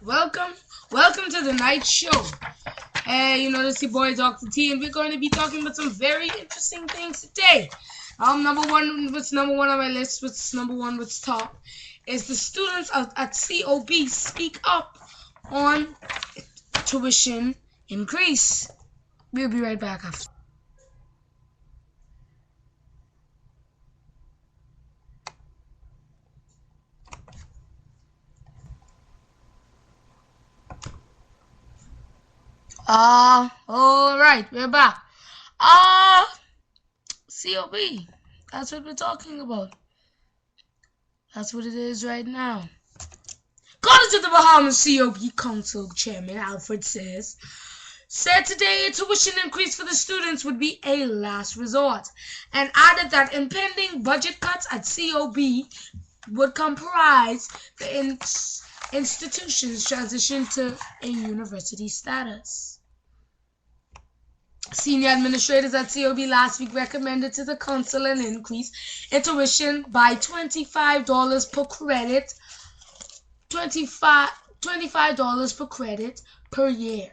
Welcome to the night show. Hey, this is your boy Dr. T, and we're going to be talking about some very interesting things today. Number one, what's number one on my list? What's number one? What's top? Is the students at COB speak up on tuition increase. We'll be right back after. Alright, we're back. COB. That's what we're talking about. That's what it is right now. According to the Bahamas COB Council Chairman Alfred said today a tuition increase for the students would be a last resort, and added that impending budget cuts at COB would comprise the institution's transition to a university status. Senior administrators at COB last week recommended to the council an increase in tuition by $25 per credit, $25 per credit per year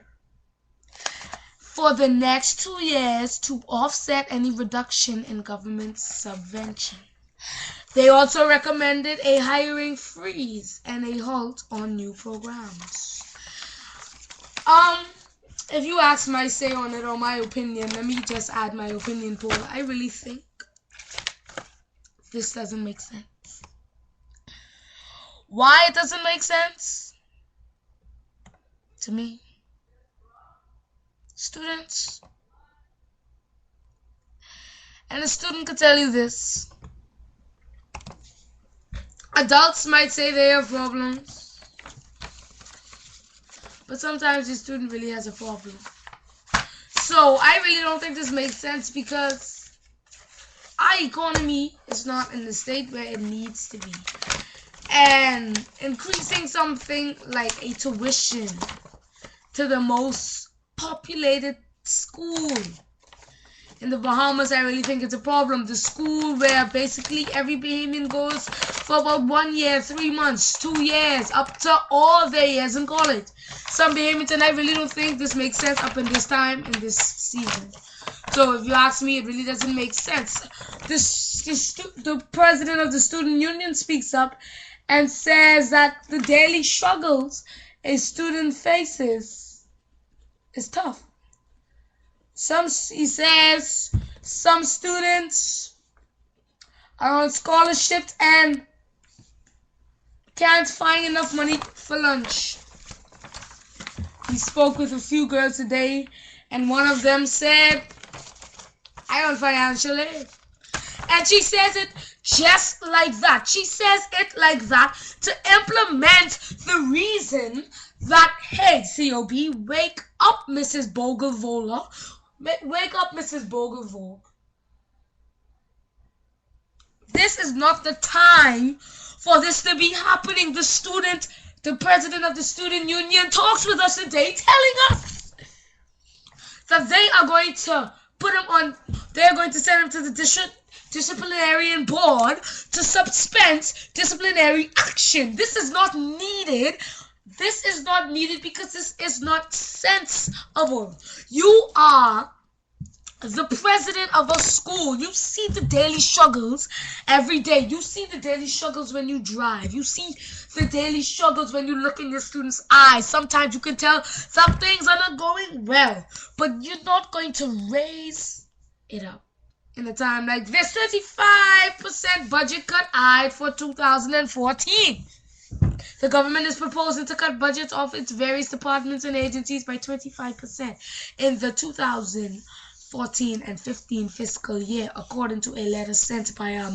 for the next 2 years to offset any reduction in government subvention. They also recommended a hiring freeze and a halt on new programs. If you ask my say on it or my opinion, let me just add my opinion poll. I really think this doesn't make sense. Why it doesn't make sense? To me, students, and a student could tell you this. Adults might say they have problems, but sometimes the student really has a problem. So I really don't think this makes sense, because our economy is not in the state where it needs to be. And increasing something like a tuition to the most populated school in the Bahamas, I really think it's a problem. The school where basically every Bahamian goes for about 1 year, 3 months, 2 years, up to all their years in college. Some Bahamians, and I really don't think this makes sense up in this time, in this season. So if you ask me, it really doesn't make sense. The president of the student union speaks up and says that the daily struggles a student faces is tough. He says some students are on scholarships and can't find enough money for lunch. He spoke with a few girls today, and one of them said, I want financial aid. And she says it just like that. She says it like that to implement the reason that, hey, COB, wake up, Mrs. Bogelvola. Wake up, Mrs. Bogelvola. This is not the time for this to be happening. The president of the student union talks with us today, telling us that they are going to put him on, they're going to send him to the disciplinary board to suspend disciplinary action. This is not needed. This is not needed because this is not sensible. You are the president of a school. You see the daily struggles every day. You see the daily struggles when you drive. You see the daily struggles when you look in your students' eyes. Sometimes you can tell some things are not going well, but you're not going to raise it up in a time like this. 35% budget cut eyed for 2014. The government is proposing to cut budgets of its various departments and agencies by 25% in the 2014 and 15 fiscal year, according to a letter sent by out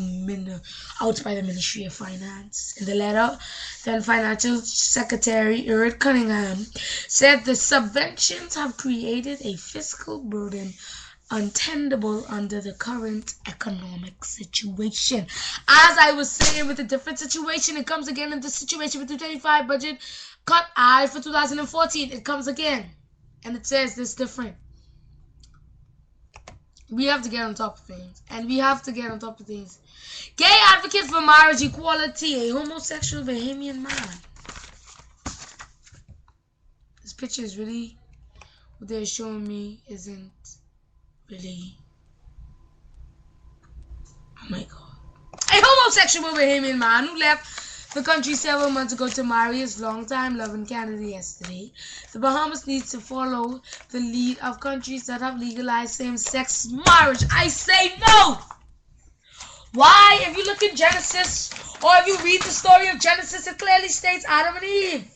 by the Ministry of Finance. In the letter, then Financial Secretary Eric Cunningham said the subventions have created a fiscal burden untenable under the current economic situation. As I was saying, with a different situation, it comes again in the situation with the 25 budget cut eye for 2014. It comes again, and it says this different. We have to get on top of things, and we have to get on top of things. Gay advocate for marriage equality, a homosexual Bahamian man, This picture is really, what they're showing me isn't really, oh my god. A homosexual Bahamian man who left the country several months ago to marry his longtime love in Canada yesterday. The Bahamas needs to follow the lead of countries that have legalized same-sex marriage. I say no! Why? If you look in Genesis, or if you read the story of Genesis, it clearly states Adam and Eve.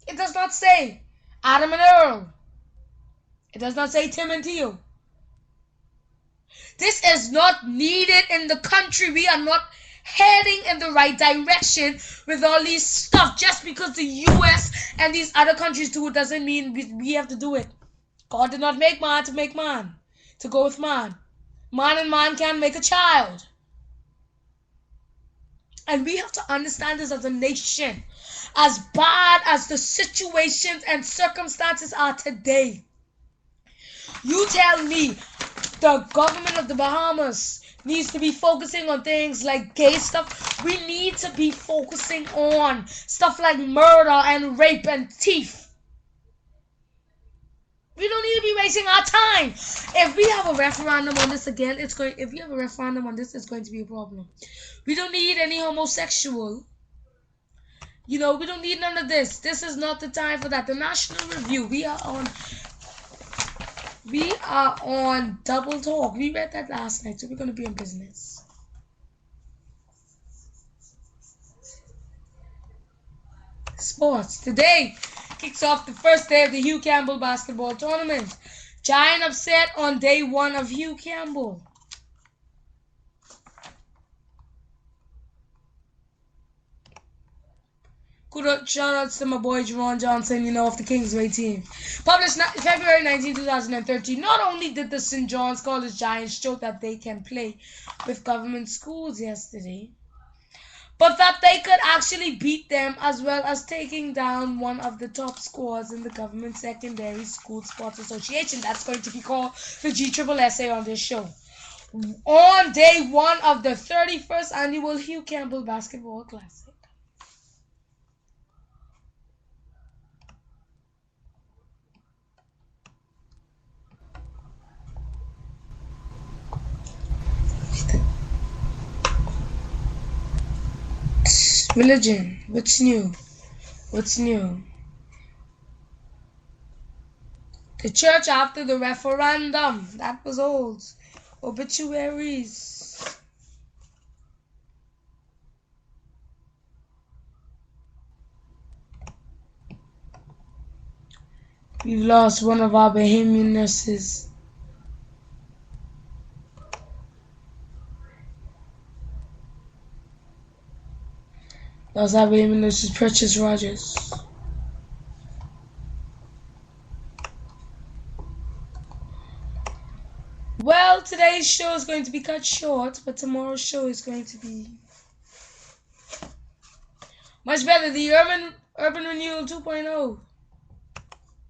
It does not say Adam and Earl. It does not say Tim and Theo. This is not needed in the country. We are not heading in the right direction with all these stuff. Just because the US and these other countries do it doesn't mean we have to do it. God did not make man to make man, to go with man. Man and man can make a child. And we have to understand this as a nation. As bad as the situations and circumstances are today, you tell me the government of the Bahamas needs to be focusing on things like gay stuff. We need to be focusing on stuff like murder and rape and thief. We don't need to be wasting our time. If we have a referendum on this again, it's going to be a problem. We don't need any homosexual. You know, we don't need none of this. This is not the time for that. The National Review, we are on Double Talk. We read that last night, so we're going to be in business. Sports. Today kicks off the first day of the Hugh Campbell basketball tournament. Giant upset on day one of Hugh Campbell. Shout outs to my boy Jerron Johnson, of the Kingsway team. Published February 19, 2013. Not only did the St. John's College Giants show that they can play with government schools yesterday, but that they could actually beat them, as well as taking down one of the top scorers in the Government Secondary School Sports Association. That's going to be called the GSSA on this show. On day one of the 31st annual Hugh Campbell Basketball Classic. Religion. What's new? What's new? The church after the referendum. That was old. Obituaries. We've lost one of our Bahamian nurses. Lost our Bahamian nurses, Precious Rogers. Well, today's show is going to be cut short, but tomorrow's show is going to be much better. The Urban Renewal 2.0.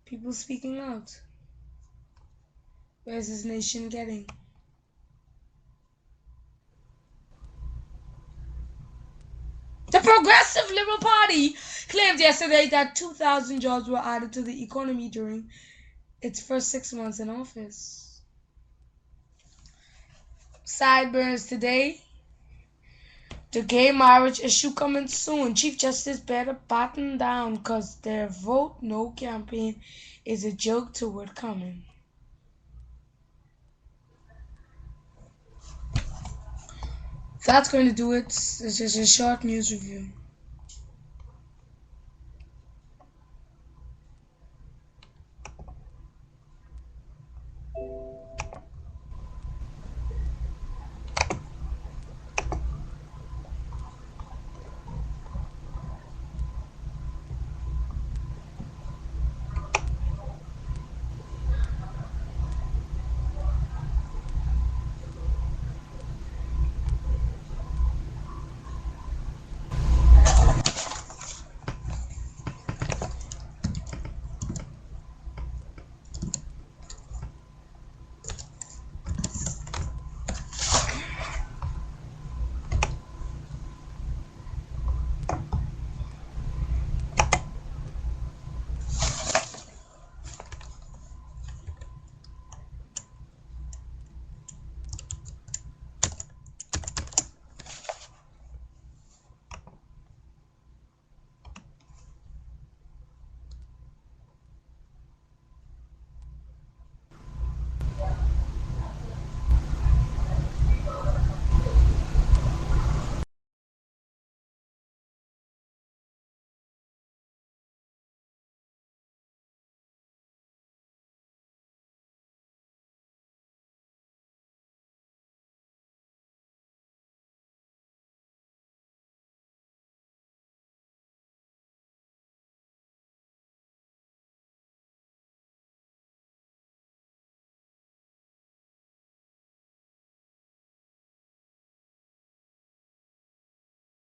People speaking out. Where's this nation getting? The Progressive Liberal Party claimed yesterday that 2,000 jobs were added to the economy during its first 6 months in office. Sideburns today. The gay marriage issue coming soon. Chief Justice better batten down, because their vote no campaign is a joke to it coming. That's going to do it. It's just a short news review.